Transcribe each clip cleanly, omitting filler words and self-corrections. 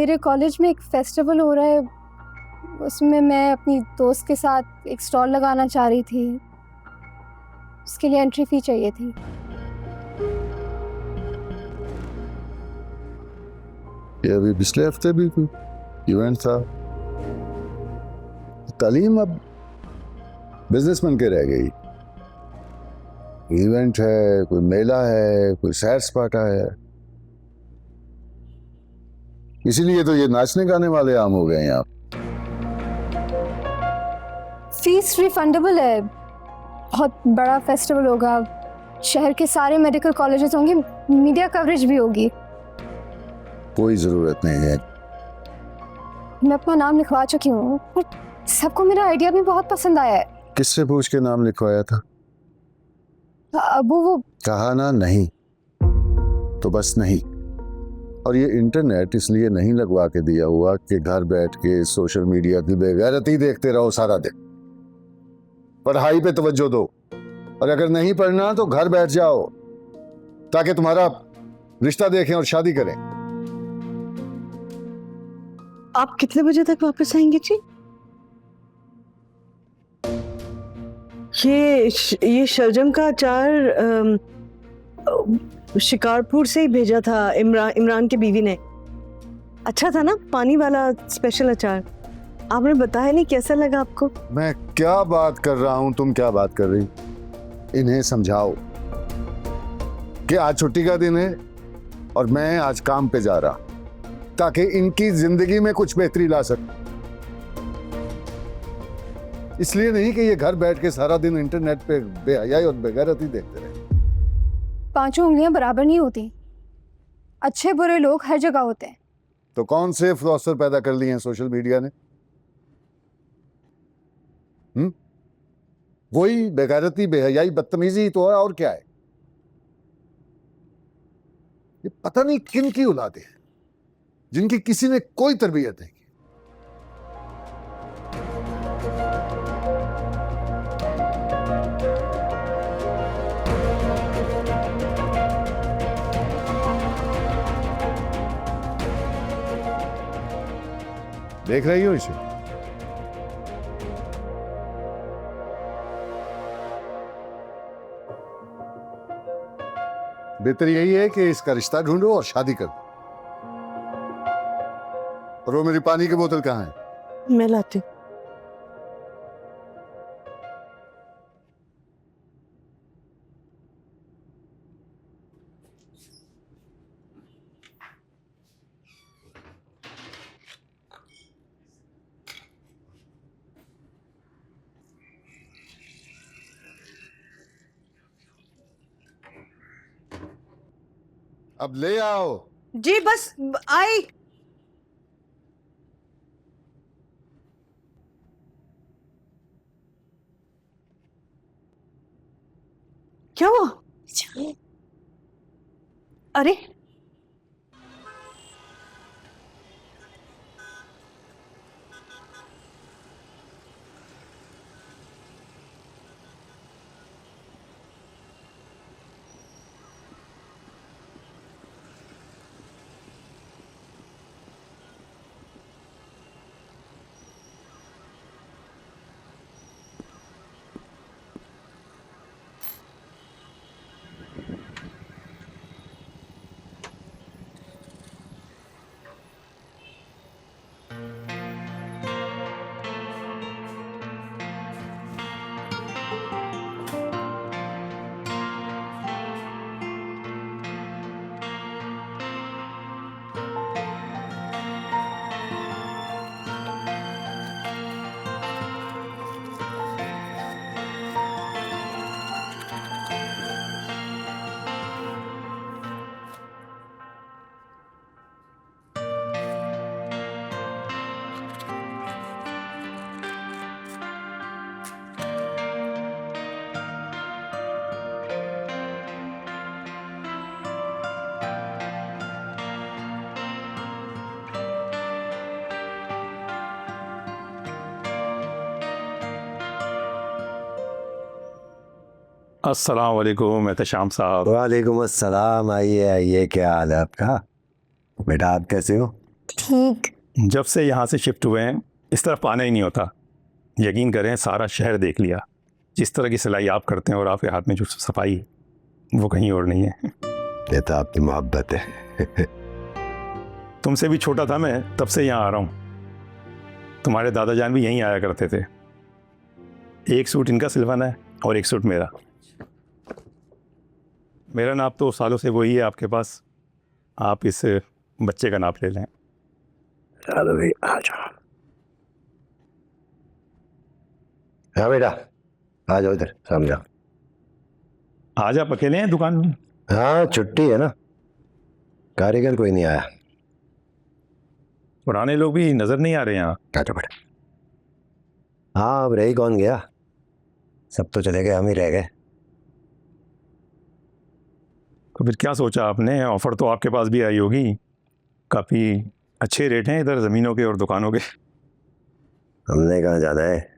मेरे कॉलेज में एक फेस्टिवल हो रहा है, उसमें मैं अपनी दोस्त के साथ एक स्टॉल लगाना चाह रही थी। उसके लिए एंट्री फी चाहिए थी। ये अभी पिछले हफ्ते भी कोई इवेंट था। तालीम अब बिजनेस बन के रह गई। इवेंट है, कोई मेला है, कोई सैर सपाटा है। इसीलिए तो ये नाचने गाने वाले आम हो गए यहाँ। फीस रिफंडेबल है। बहुत बड़ा फेस्टिवल होगा, शहर के सारे मेडिकल कॉलेजेस होंगे, मीडिया कवरेज भी होगी। कोई जरूरत नहीं है। मैं अपना नाम लिखवा चुकी हूँ, पर सबको मेरा आइडिया भी बहुत पसंद आया है। किससे पूछ के नाम लिखवाया था? अबू वो कहा ना नहीं तो बस नहीं। और ये इंटरनेट इसलिए नहीं लगवा के दिया हुआ कि घर बैठ के सोशल मीडिया की बेगैरती देखते रहो सारा दिन। पढ़ाई पे तवज्जो दो, और अगर नहीं पढ़ना तो घर बैठ जाओ ताकि तुम्हारा रिश्ता देखें और शादी करें। आप कितने बजे तक वापस आएंगे जी? ये शलजम का अचार शिकारपुर से ही भेजा था इमरान के बीवी ने। अच्छा था ना, पानी वाला स्पेशल अचार। आपने बताया नहीं, कैसा लगा आपको? मैं क्या बात कर रहा हूं, तुम क्या बात कर रही? इन्हें समझाओ कि आज छुट्टी का दिन है और मैं आज काम पे जा रहा, ताकि इनकी जिंदगी में कुछ बेहतरी ला सकूं। इसलिए नहीं कि ये घर बैठ के सारा दिन इंटरनेट पे बेहयाई और बेगैरती देखते रहे। पांचों उंगलियां बराबर नहीं होती। अच्छे बुरे लोग हर जगह होते हैं। तो कौन से फिलोसफर पैदा कर लिए हैं सोशल मीडिया ने? वही बेगैरती, बेहयाई, बदतमीजी तो है, और क्या है? ये पता नहीं किन की औलादे हैं जिनकी किसी ने कोई तरबियत नहीं की। देख रही हो इसे? बेहतर यही है कि इसका रिश्ता ढूंढो और शादी कर दो। और वो मेरी पानी की बोतल कहाँ है? मैं लाती हूँ। अब ले आओ। जी बस आई। क्या हुआ? अरे अस्सलाम वालेकुम एहतशाम साहब। वालेकुम अस्सलाम। आइए आइए, क्या हाल है आपका? बेटा आप कैसे हो? ठीक। जब से यहाँ से शिफ्ट हुए हैं इस तरफ आना ही नहीं होता। यकीन करें सारा शहर देख लिया। जिस तरह की सिलाई आप करते हैं और आपके हाथ में जो सफाई है वो कहीं और नहीं है। ये तो आपकी मोहब्बत है। तुमसे भी छोटा था मैं तब से यहाँ आ रहा हूँ। तुम्हारे दादा जान भी यहीं आया करते थे। एक सूट इनका सिलवाना है और एक सूट मेरा। मेरा नाप तो सालों से वही है आपके पास। आप इस बच्चे का नाप ले लें। चलो भाई आ जाओ। हाँ बेटा आ जाओ इधर सामने आओ। आज आप अकेले हैं दुकान में? हाँ छुट्टी है ना, कारीगर कोई नहीं आया। पुराने लोग भी नजर नहीं आ रहे यहाँ। आ जाओ बेटा। हाँ अब रही कौन गया, सब तो चले गए, हम ही रह गए। तो फिर क्या सोचा आपने? ऑफर तो आपके पास भी आई होगी। काफ़ी अच्छे रेट हैं इधर ज़मीनों के और दुकानों के। हमने कहाँ जाना है?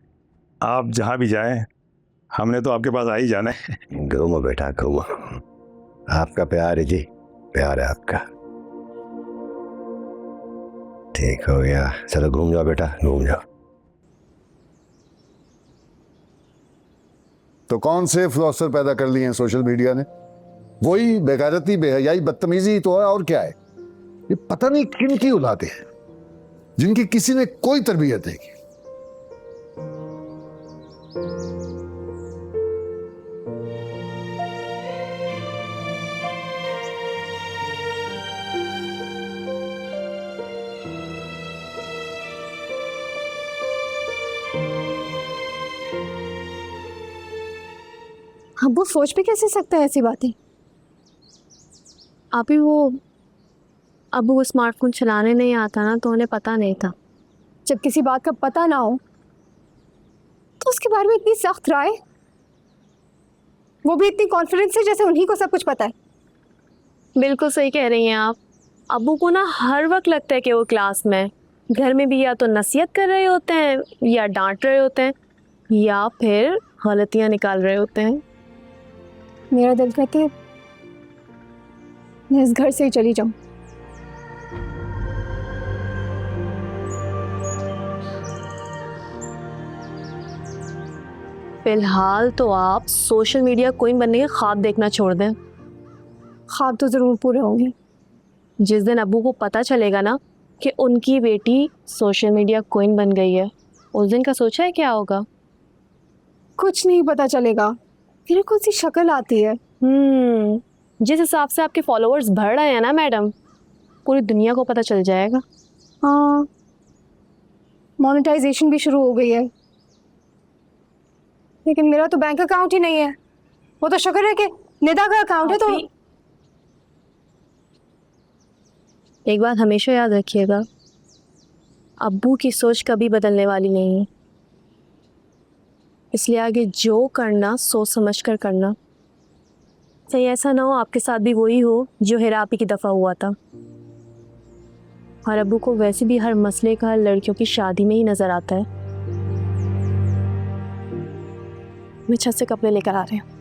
आप जहाँ भी जाएं हमने तो आपके पास आ ही जाना है। घूमो बेटा घूमो, आपका प्यार है जी, प्यार है आपका। ठीक हो गया, चलो घूम जाओ बेटा घूम जाओ। तो कौन से फ्लॉसर पैदा कर लिए हैं सोशल मीडिया ने? वही बेगैरती, बेहयाई, बदतमीजी तो है, और क्या है? ये पता नहीं किन की औलादे हैं जिनकी किसी ने कोई तरबियत नहीं की। हम वो सोच भी कैसे सकते हैं ऐसी बातें? अभी वो अबू को स्मार्टफोन चलाने नहीं आता ना, तो उन्हें पता नहीं था। जब किसी बात का पता ना हो तो उसके बारे में इतनी सख्त राय, वो भी इतनी कॉन्फिडेंस से जैसे उन्हीं को सब कुछ पता है। बिल्कुल सही कह रही हैं आप। अबू को ना हर वक्त लगता है कि वो क्लास में, घर में भी या तो नसीहत कर रहे होते हैं या डांट रहे होते हैं या फिर गलतियां निकाल रहे होते हैं। मेरा दिल कहता है मैं इस घर से ही चली जाऊं। फिलहाल तो आप सोशल मीडिया क्वीन बनने के ख्वाब देखना छोड़ दें। ख्वाब तो ज़रूर पूरे होंगे। जिस दिन अबू को पता चलेगा ना कि उनकी बेटी सोशल मीडिया क्वीन बन गई है, उस दिन का सोचा है क्या होगा? कुछ नहीं पता चलेगा। मेरे को सी शक्ल आती है। जिस हिसाब से आपके फॉलोअर्स बढ़ रहे हैं ना मैडम, पूरी दुनिया को पता चल जाएगा। हाँ, मोनेटाइजेशन भी शुरू हो गई है, लेकिन मेरा तो बैंक अकाउंट ही नहीं है। वो तो शुक्र है कि निदा का अकाउंट है। तो एक बात हमेशा याद रखिएगा, अब्बू की सोच कभी बदलने वाली नहीं है। इसलिए आगे जो करना सोच समझ कर करना। कहीं ऐसा ना हो आपके साथ भी वही हो जो हेरापी की दफ़ा हुआ था। और अब्बू को वैसे भी हर मसले का हल लड़कियों की शादी में ही नज़र आता है। मैं छत से कपड़े लेकर आ रही हूँ।